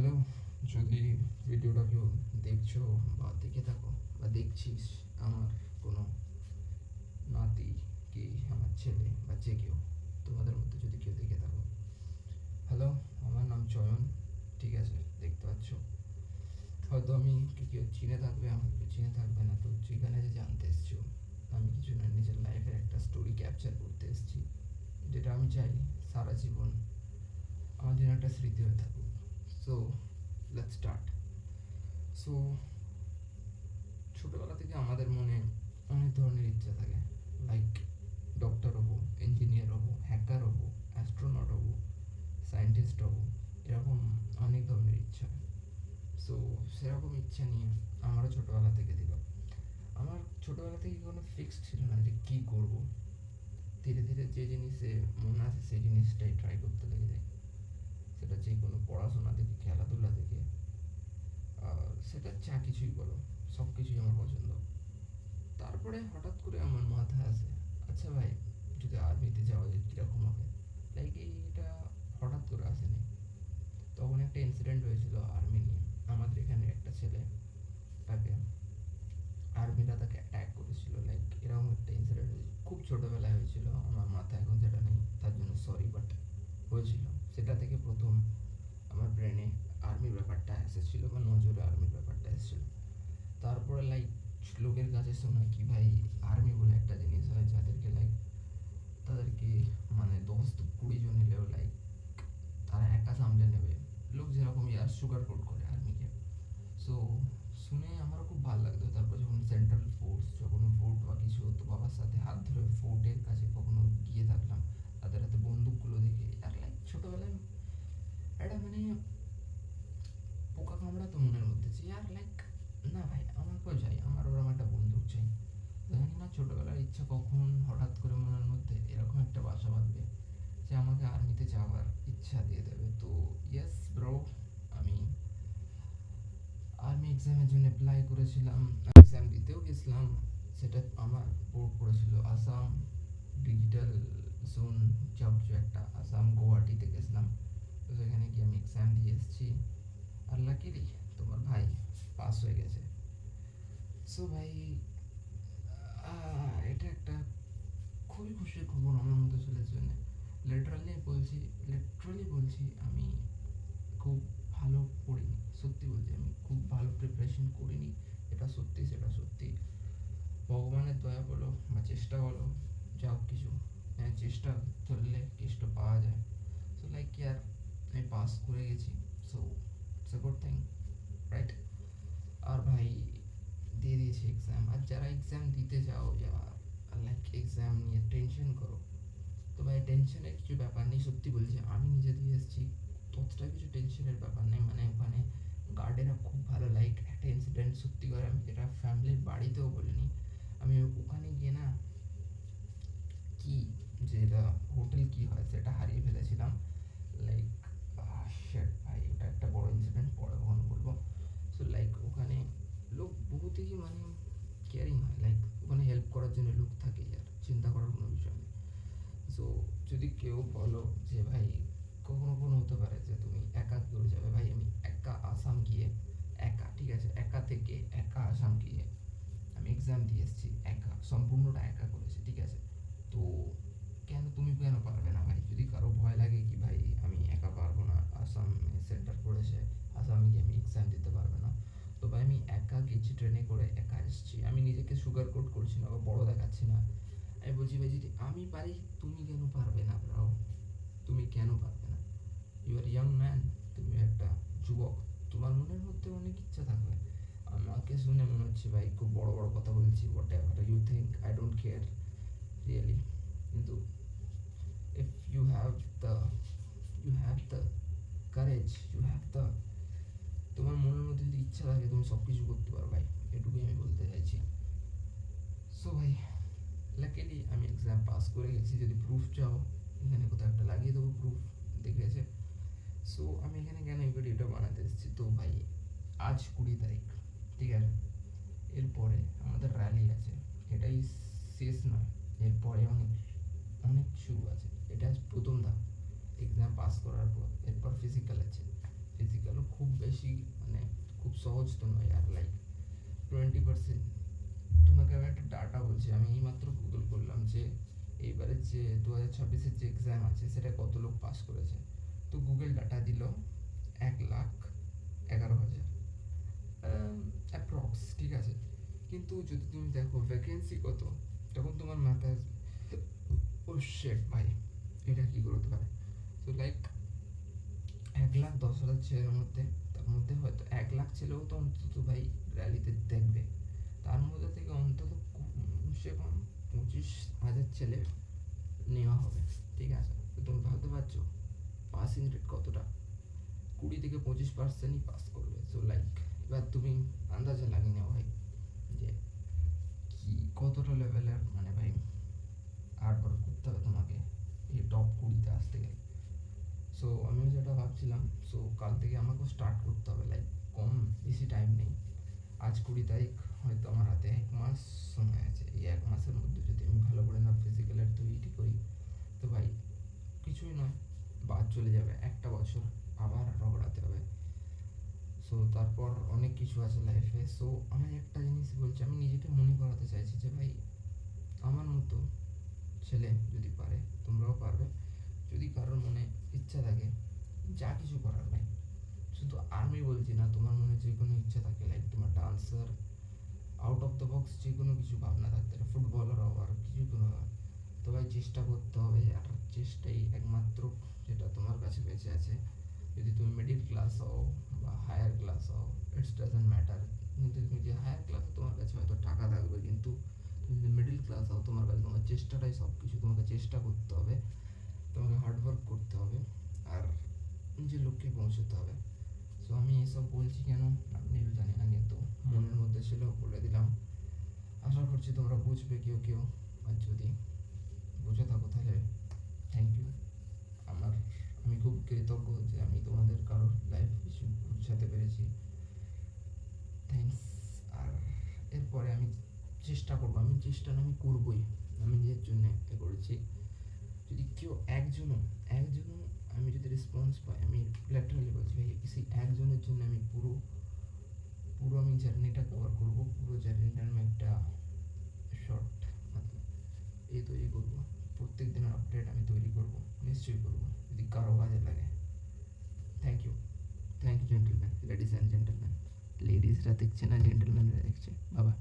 Hello, যদি ভিডিওটা কেউ দেখছো বা দেখে থাকো বা দেখছিস, আমার কোনো নাতি কি আমার ছেলে বা যে কেউ, তোমাদের মধ্যে যদি কেউ দেখে থাকো, হ্যালো, আমার নাম চয়ন। ঠিক আছে, দেখতে পাচ্ছ। হয়তো আমি কেউ চিনে থাকবে, আমাকে কেউ চিনে থাকবে না। তো যেখানে যে জানতে এসছো, আমি কিছু না, নিজের লাইফের একটা স্টোরি ক্যাপচার করতে এসেছি, যেটা আমি চাই সারা জীবন আমার জন্য একটা স্মৃতি হয়ে থাকুক। So let's start. সো ছোটবেলা থেকে আমাদের মনে অনেক ধরনের ইচ্ছা থাকে, লাইক ডক্টর হবো, ইঞ্জিনিয়ার হবো, হ্যাকার হবো, অ্যাস্ট্রোনট হবো, সায়েন্টিস্ট হবো, এরকম অনেক ধরনের ইচ্ছা। সো সেরকম ইচ্ছা নিয়ে আমারও ছোটবেলা থেকে দিল। আমার ছোটবেলা থেকে কোনো ফিক্সড ছিল না যে কী করবো। ধীরে ধীরে যে জিনিসে মন আছে সেই জিনিসটাই ট্রাই করতে লেগে যায়। সেটা যে কোনো পড়াশোনা থেকে, খেলাধুলা থেকে, সেটা যা কিছুই বলো, সব কিছুই আমার পছন্দ। তারপরে হঠাৎ করে আমার মাথায় আসে, আচ্ছা ভাই, যদি আর্মিতে যাওয়া যায় কীরকম হবে। লাইক এইটা হঠাৎ করে আসেনি। তখন একটা ইনসিডেন্ট হয়েছিল আর্মি নিয়ে। আমাদের এখানে একটা ছেলে, তাকে আর্মিরা তাকে অ্যাটাক করেছিল। লাইক এরকম একটা ইনসিডেন্ট হয়েছিল, খুব ছোটোবেলায় হয়েছিল। আমার মাথায় এখন সেটা নেই, তার জন্য সরি, বাট হয়েছিল। সেটা থেকে প্রথম আমার ব্রেনে আর্মির ব্যাপারটা এসেছিলো, বা নজরে আর্মির ব্যাপারটা এসেছিলো। তারপরে লাইক লোকের কাছে শোনা কি ভাই, আর্মি বলে একটা জিনিস হয় যাদেরকে লাইক, তাদেরকে মানে 10-20 জন এলেও লাইক তারা একা সামলে নেবে। লোক যেরকম ইয়ার সুগার কোট করে আর্মিকে। সো শুনে আমারও খুব ভালো লাগতো। তারপর যখন সেন্ট্রাল ফোর্স, যখন ফোর্ট বা কিছু হতো, বাবার সাথে হাত ধরে ফোর্টের কাছে কখনো গিয়ে থাকলাম, তাদের হাতে বন্দুকগুলো দেখে আর লাইক ছোটোবেলায় একটা মানে পোকা কামড়াতো মনের মধ্যে, যে আর লাইক না ভাই, আমাকেও চাই, আমার ওরকম একটা বন্দুক চাই। জানি না ছোটবেলার ইচ্ছা কখন হঠাৎ করে মনের মধ্যে এরকম একটা বাসা বাঁধবে যে আমাকে আর্মিতে যাওয়ার ইচ্ছা দিয়ে দেবে। তো ইয়েস ব্রো, আমি আর্মি এক্সামের জন্য অ্যাপ্লাই করেছিলাম, এক্সাম দিতেও গেছিলাম। সেটা আমার বোর্ড পড়েছিল আসাম ডিজিটাল জোন, যা কিছু একটা, আসাম গুয়াহাটিতে গেছিলাম। তো সেখানে গিয়ে আমি এক্সাম দিয়ে এসেছি, আর লাকিলি তোমার ভাই পাস হয়ে গেছে। সো ভাই, এটা একটা খুবই খুশির খবর আমার মতো ছেলের জন্য। লিটারালি বলছি, আমি খুব ভালো পড়িনি, সত্যি বলছি, আমি খুব ভালো প্রিপারেশন করিনি। এটা সত্যি, সেটা সত্যি। ভগবানের দয়া বলো বা চেষ্টা বলো, যা হোক কিছু, চেষ্টা করলে কেষ্ট পাওয়া যায়। সো লাইক ইয়ার, আমি পাস করে গেছি। So it's a good thing, right? আর ভাই, দিয়ে দিয়েছি এক্সাম। আর যারা এক্সাম দিতে যাও, যারা লাইক এক্সাম নিয়ে টেনশন করো, তো ভাই টেনশনের কিছু ব্যাপার নেই। সত্যি বলছি, আমি নিজে দিয়ে এসেছি, ততটা কিছু টেনশনের ব্যাপার নেই। মানে ওখানে গার্ডেরা খুব ভালো। লাইক একটা ইনসিডেন্ট সত্যি করে, আমি যেটা ফ্যামিলির বাড়িতেও বলিনি, আমি ওখানে গিয়ে না, কি যেটা হোটেল কি হয় সেটা হারিয়ে ফেলেছিলাম। লাইক শিট ভাই, ওটা একটা বড় ইনসিডেন্ট, পরে কখনো বলবো। সো লাইক ওখানে লোক বহুতই মানে কেয়ারিং হয়। লাইক ওখানে হেল্প করার জন্য লোক থাকে, আর চিন্তা করার কোনো বিষয় নেই। সো যদি কেউ বলো যে ভাই, কখনো কখনো হতে পারে যে তুমি একা কি করে যাবে, ভাই আমি একা আসাম গিয়ে, একা, ঠিক আছে, একা থেকে একা আসাম গিয়ে আমি এক্সাম দিয়ে এসেছি, একা, সম্পূর্ণটা একা করেছি, ঠিক আছে। তো তুমি কেন পারবে না ভাই? যদি কারো ভয় লাগে কি ভাই আমি একা পারবো না, আসামে সেন্টার পড়েছে, আসামে গিয়ে আমি এক্সাম দিতে পারবো না, তো ভাই আমি একা গেছি, ট্রেনে করে একা এসেছি। আমি নিজেকে সুগার কোট করছি না বা বড় দেখাচ্ছি না। আমি বলছি ভাই, যদি আমি পারি, তুমি কেন পারবে না ব্রাও? তুমি কেন পারবে না? ইউ আর ইয়াং ম্যান, তুমি একটা যুবক, তোমার মনের মধ্যে অনেক ইচ্ছা থাকবে। আমাকে শুনে মনে হচ্ছে ভাই খুব বড় বড় কথা বলছি, whatever you think, I don't care really. কিন্তু if the you have the courage, you have the, তোমার মনের মধ্যে যদি ইচ্ছা থাকে, তুমি সব কিছু করতে পারো ভাই, এটুকুই আমি বলতে চাইছি। সো ভাই, লাকিলি আমি এক্সাম পাস করে গেছি। যদি প্রুফ চাও, এখানে কোথাও একটা লাগিয়ে দেবো প্রুফ, দেখেছে। সো আমি এখানে কেন এই ভিডিওটা বানাতে এসেছি, তো ভাই আজ 20 তারিখ, ঠিক আছে। এরপরে আমাদের র্যালি আছে, এটাই শেষ নয়, এরপরে অনেক অনেক শুরু আছে। এটা প্রথম ধাপ। এক্সাম পাস করার পর এরপর ফিজিক্যাল আছে, ফিজিক্যালও খুব সহজ তো নয় আর, লাইক 20%। তোমাকে আমি একটা ডাটা বলছি, আমি এইমাত্র গুগল করলাম যে এইবারে যে 2026-এর যে এক্সাম আছে সেটা কত লোক পাস করেছে। তো গুগল ডাটা দিল 1,11,000 অ্যাপ্রক্স, ঠিক আছে। কিন্তু যদি তুমি দেখো ভ্যাকেন্সি কত, তখন তোমার মাথায় ও শেট ভাই, এটা কি করে হতে পারে। তো লাইক 1,10,000 ছেলের মধ্যে, তার মধ্যে হয়তো 1,00,000 ছেলেও তো অন্তত ভাই র্যালিতে দেখবে। তার মধ্যে থেকে অন্তত সে কম 25,000 ছেলে নেওয়া হবে, ঠিক আছে। তো তুমি ভাবতে পারছো পাসিং রেট কতটা, 20 থেকে 25%ই পাস করবে। সো লাইক এবার তুমি আন্দাজে লাগিয়ে নাও ভাই যে কি কতটা লেভেলের মানে ভাই হার্ড ওয়ার্ক করতে হবে তোমাকে এই টপ 20-তে আসতে গেলে। সো আমিও যেটা ভাবছিলাম, সো কাল থেকে আমাকেও স্টার্ট করতে হবে, লাইক কম বেশি টাইম নেই। আজ 20 তারিখ, হয়তো আমার হাতে 1 মাস সময় আছে। এই 1 মাসের মধ্যে যদি আমি ভালো করে না ফিজিক্যালের তৈরি করি, তো ভাই কিছুই নয়, বাদ চলে যাবে, একটা বছর আবার রগড়াতে হবে। সো তারপর অনেক কিছু আছে লাইফে। সো আমি একটা জিনিস বলছি, আমি নিজেকে মনে করাতে চাইছি যে ভাই আমার মতো ছেলে যদি পারে, তোমরাও পারবে। যদি কারোর মনে ইচ্ছা থাকে যা কিছু করার ভাই, শুধু আর্মি বলছি না, তোমার মনে যে কোনো ইচ্ছা থাকে, লাইক তোমার dancer, out of the box যে কোনো কিছু ভাবনা থাকতে পারে, ফুটবলার হওয়ার কিছু কোনো হওয়ার, তো ভাই চেষ্টা করতে হবে। আর চেষ্টাই একমাত্র যেটা তোমার কাছে বেঁচে আছে। যদি তুমি মিডিল ক্লাস হও বা হায়ার ক্লাস হও, ইটস ডাজেন্ট ম্যাটার। কিন্তু তুমি যে হায়ার ক্লাসে তোমার কাছে হয়তো টাকা থাকবে, কিন্তু তুমি যদি মিডিল ক্লাস হও তোমার কাছে তোমার চেষ্টাটাই সব কিছু। তোমাকে চেষ্টা করতে হবে, তোমাকে হার্ডওয়ার্ক করতে হবে, আর নিজের লক্ষ্যে পৌঁছতে হবে। সো আমি এসব বলছি কেন আপনিও জানি না, কিন্তু মনের মধ্যে ছিল বলে দিলাম। আশা করছি তোমরা বুঝবে কেউ কেউ, আর যদি বুঝে থাকো তাহলে থ্যাংক ইউ। আমার আমি খুব কৃতজ্ঞ যে আমি তোমাদের কারোর লাইফ কিছু বুঝাতে পেরেছি, থ্যাংকস। আর এরপরে আমি চেষ্টা করবো, আমি চেষ্টা না আমি করবোই, আমি নিজের জন্য এ করেছি। যদি কেউ একজনও আমি যদি রেসপন্স পাই, আমি ল্যাটারালি বলছি ভাই সেই একজনের জন্য আমি পুরো পুরো আমি জার্নিটা কভার করবো, পুরো জার্নিটার আমি একটা শর্ট এই তৈরি করবো, প্রত্যেক দিনের আপডেট আমি তৈরি করবো, নিশ্চয়ই করবো যদি কারো কাজে লাগে। Thank you, thank you gentleman, ladies and gentleman. লেডিসরা দেখছে না, জেন্টলম্যানরা দেখছে, বাবা।